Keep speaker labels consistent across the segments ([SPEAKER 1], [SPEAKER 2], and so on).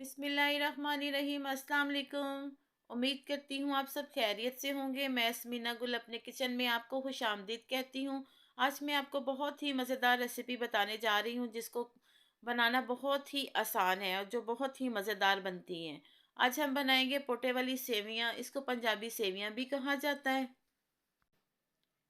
[SPEAKER 1] बिस्मिल्लाहिर्रहमानिर्रहीम। अस्सलाम वालेकुम। उम्मीद करती हूँ आप सब खैरियत से होंगे। मैं स्मीना गुल अपने किचन में आपको खुशामदीद कहती हूँ। आज मैं आपको बहुत ही मज़ेदार रेसिपी बताने जा रही हूँ जिसको बनाना बहुत ही आसान है और जो बहुत ही मज़ेदार बनती हैं। आज हम बनाएंगे पोटे वाली सेवियाँ। इसको पंजाबी सेवियाँ भी कहा जाता है।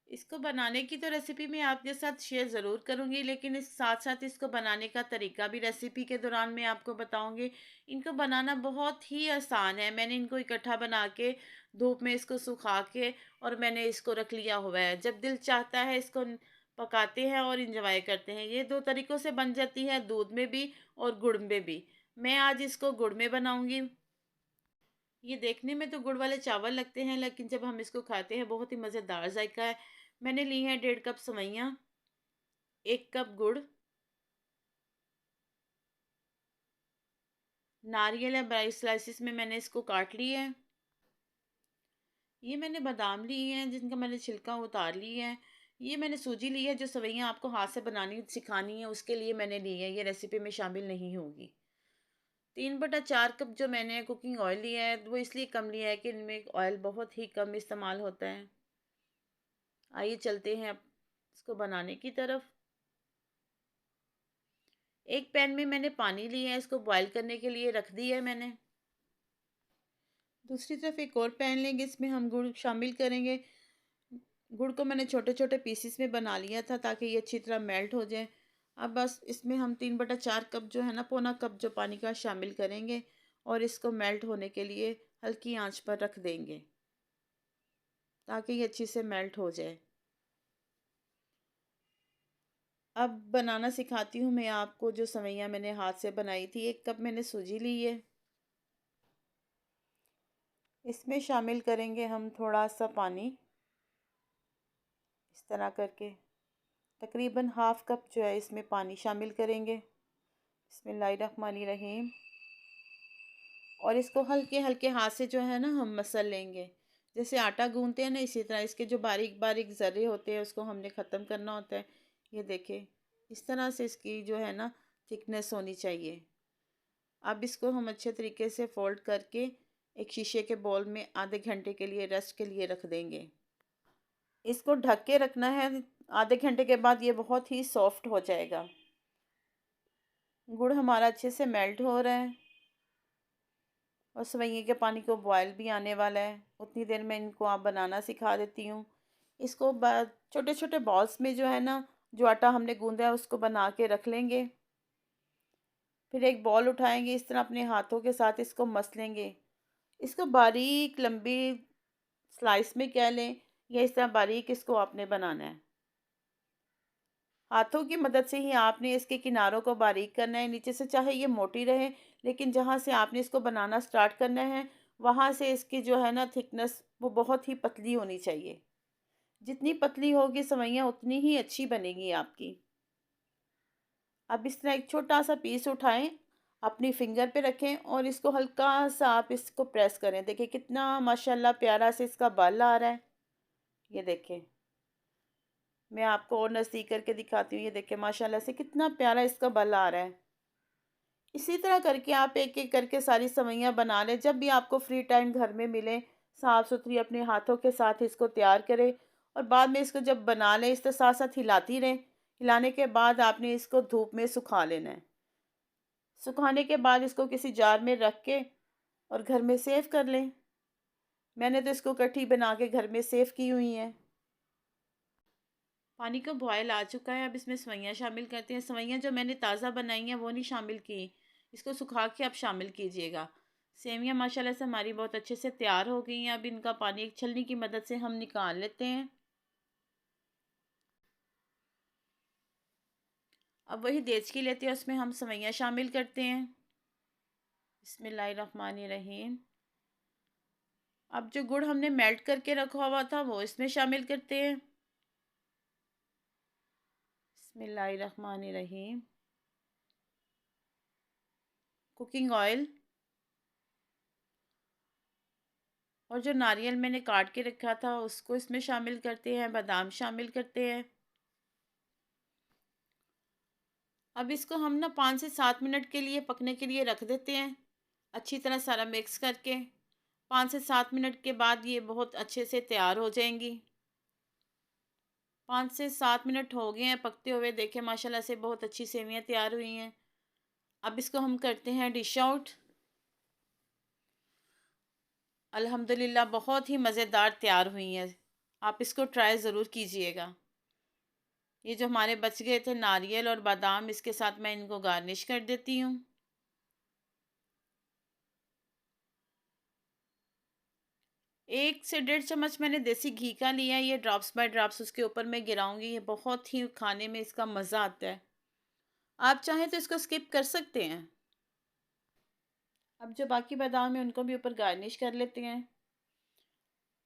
[SPEAKER 1] इसको बनाने की तो रेसिपी मैं आपके साथ शेयर ज़रूर करूँगी, लेकिन इस साथ साथ इसको बनाने का तरीका भी रेसिपी के दौरान मैं आपको बताऊँगी। इनको बनाना बहुत ही आसान है। मैंने इनको इकट्ठा बना के धूप में इसको सुखा के और मैंने इसको रख लिया हुआ है। जब दिल चाहता है इसको पकाते हैं और इंजॉय करते हैं। ये दो तरीक़ों से बन जाती है, दूध में भी और गुड़ में भी। मैं आज इसको गुड़ में बनाऊँगी। ये देखने में तो गुड़ वाले चावल लगते हैं, लेकिन जब हम इसको खाते हैं बहुत ही मज़ेदार जायका है। मैंने ली है 1.5 कप सवैयाँ, 1 कप गुड़, नारियल है बारीक स्लाइसिस में मैंने इसको काट ली है। ये मैंने बादाम ली हैं जिनका मैंने छिलका उतार ली है। ये मैंने सूजी ली है, जो सवैयाँ आपको हाथ से बनानी सिखानी है उसके लिए मैंने ली है, ये रेसिपी में शामिल नहीं होगी। 3/4 कप जो मैंने कुकिंग ऑयल लिया है वो इसलिए कम लिया है कि इनमें ऑयल बहुत ही कम इस्तेमाल होता है। आइए चलते हैं अब इसको बनाने की तरफ। एक पैन में मैंने पानी लिया है, इसको बॉईल करने के लिए रख दिया है मैंने। दूसरी तरफ एक और पैन लेंगे, इसमें हम गुड़ शामिल करेंगे। गुड़ को मैंने छोटे छोटे पीसीस में बना लिया था ताकि ये अच्छी तरह मेल्ट हो जाए। अब बस इसमें हम 3/4 कप जो है ना, पौना कप जो पानी का शामिल करेंगे और इसको मेल्ट होने के लिए हल्की आंच पर रख देंगे ताकि ये अच्छी से मेल्ट हो जाए। अब बनाना सिखाती हूँ मैं आपको। जो सवैयाँ मैंने हाथ से बनाई थी, 1 कप मैंने सूजी ली है। इसमें शामिल करेंगे हम थोड़ा सा पानी, इस तरह करके तकरीबन हाफ कप जो है इसमें पानी शामिल करेंगे। बिस्मिल्लाहिर्रहमानिर्रहीम। और इसको हल्के हल्के हाथ से जो है ना हम मसल लेंगे, जैसे आटा गूंथते हैं ना, इसी तरह इसके जो बारीक बारीक ज़र्रे होते हैं उसको हमने ख़त्म करना होता है। ये देखें, इस तरह से इसकी जो है ना थिकनेस होनी चाहिए। अब इसको हम अच्छे तरीके से फोल्ड करके एक शीशे के बोल में आधे घंटे के लिए रेस्ट के लिए रख देंगे। इसको ढक के रखना है। आधे घंटे के बाद ये बहुत ही सॉफ्ट हो जाएगा। गुड़ हमारा अच्छे से मेल्ट हो रहा है और सवैये के पानी को बॉयल भी आने वाला है। उतनी देर में इनको आप बनाना सिखा देती हूँ। इसको छोटे छोटे बॉल्स में जो है ना, जो आटा हमने गूंदा है उसको बना के रख लेंगे। फिर एक बॉल उठाएंगे, इस तरह अपने हाथों के साथ इसको मसलेंगे। इसको बारीक लंबी स्लाइस में कह लें या इस तरह बारीक इसको आपने बनाना है। हाथों की मदद से ही आपने इसके किनारों को बारीक करना है। नीचे से चाहे ये मोटी रहे, लेकिन जहाँ से आपने इसको बनाना स्टार्ट करना है वहाँ से इसकी जो है ना थिकनेस वो बहुत ही पतली होनी चाहिए। जितनी पतली होगी सवैयाँ उतनी ही अच्छी बनेगी आपकी। अब इस तरह एक छोटा सा पीस उठाएं, अपनी फिंगर पे रखें और इसको हल्का सा आप इसको प्रेस करें। देखिए कितना माशाल्लाह प्यारा से इसका बल आ रहा है। ये देखें, मैं आपको और नज़दीक करके दिखाती हूँ। ये देखें माशाल्लाह से कितना प्यारा इसका बल आ रहा है। इसी तरह करके आप एक एक करके सारी सवैयाँ बना लें। जब भी आपको फ्री टाइम घर में मिले, साफ़ सुथरी अपने हाथों के साथ इसको तैयार करें और बाद में इसको जब बना लें इसके साथ साथ हिलाती रहें। हिलाने के बाद आपने इसको धूप में सुखा लेना है। सुखाने के बाद इसको किसी जार में रख के और घर में सेव कर लें। मैंने तो इसको कट्ठी बना के घर में सेव की हुई है। पानी का बॉयल आ चुका है। अब इसमें सवैयाँ शामिल करते हैं। सवैयाँ जो मैंने ताज़ा बनाई हैं वो नहीं शामिल की, इसको सुखा के आप शामिल कीजिएगा। सेवियाँ माशाल्लाह से हमारी बहुत अच्छे से तैयार हो गई हैं। अब इनका पानी एक छलनी की मदद से हम निकाल लेते हैं। अब वही देचकी लेते हैं, उसमें हम सवैयाँ शामिल करते हैं। बिस्मिल्लाहिर्रहमानिर्रहीम। अब जो गुड़ हमने मेल्ट करके रखा हुआ था वो इसमें शामिल करते हैं। बिस्मिल्लाहिर्रहमानिर्रहीम। कुकिंग ऑयल और जो नारियल मैंने काट के रखा था उसको इसमें शामिल करते हैं। बादाम शामिल करते हैं। अब इसको हम ना 5 से 7 मिनट के लिए पकने के लिए रख देते हैं। अच्छी तरह सारा मिक्स करके 5 से 7 मिनट के बाद ये बहुत अच्छे से तैयार हो जाएंगी। 5 से 7 मिनट हो गए हैं पकते हुए, देखें माशाल्लाह से बहुत अच्छी सेवियां तैयार हुई हैं। अब इसको हम करते हैं डिश आउट। अल्हम्दुलिल्लाह बहुत ही मज़ेदार तैयार हुई हैं। आप इसको ट्राई ज़रूर कीजिएगा। ये जो हमारे बच गए थे नारियल और बादाम, इसके साथ मैं इनको गार्निश कर देती हूँ। 1 से डेढ़ चम्मच मैंने देसी घी का लिया है, ये ड्रॉप्स बाय ड्रॉप्स उसके ऊपर मैं गिराऊंगी। ये बहुत ही खाने में इसका मज़ा आता है। आप चाहें तो इसको स्किप कर सकते हैं। अब जो बाकी बादाम है उनको भी ऊपर गार्निश कर लेते हैं।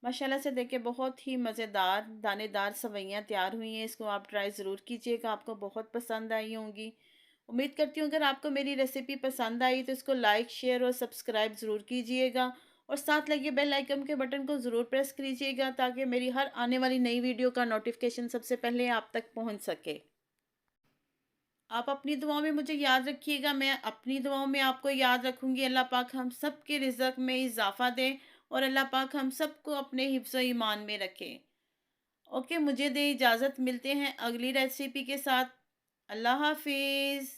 [SPEAKER 1] माशाल्लाह से देखिए बहुत ही मज़ेदार दानेदार सवैयाँ तैयार हुई हैं। इसको आप ट्राई ज़रूर कीजिएगा, आपको बहुत पसंद आई होंगी। उम्मीद करती हूँ अगर आपको मेरी रेसिपी पसंद आई तो इसको लाइक, शेयर और सब्सक्राइब ज़रूर कीजिएगा, और साथ लगे बेल आइकन के बटन को ज़रूर प्रेस कीजिएगा ताकि मेरी हर आने वाली नई वीडियो का नोटिफिकेशन सबसे पहले आप तक पहुँच सके। आप अपनी दुआओं में मुझे याद रखिएगा, मैं अपनी दुआओं में आपको याद रखूँगी। अल्लाह पाक हम सब के रिज़्क़ में इज़ाफ़ा दे और अल्लाह पाक हम सबको अपने हिफ्ज़ ओ ईमान में रखे। ओके, मुझे दें इजाज़त, मिलते हैं अगली रेसिपी के साथ। अल्लाह हाफ़िज़।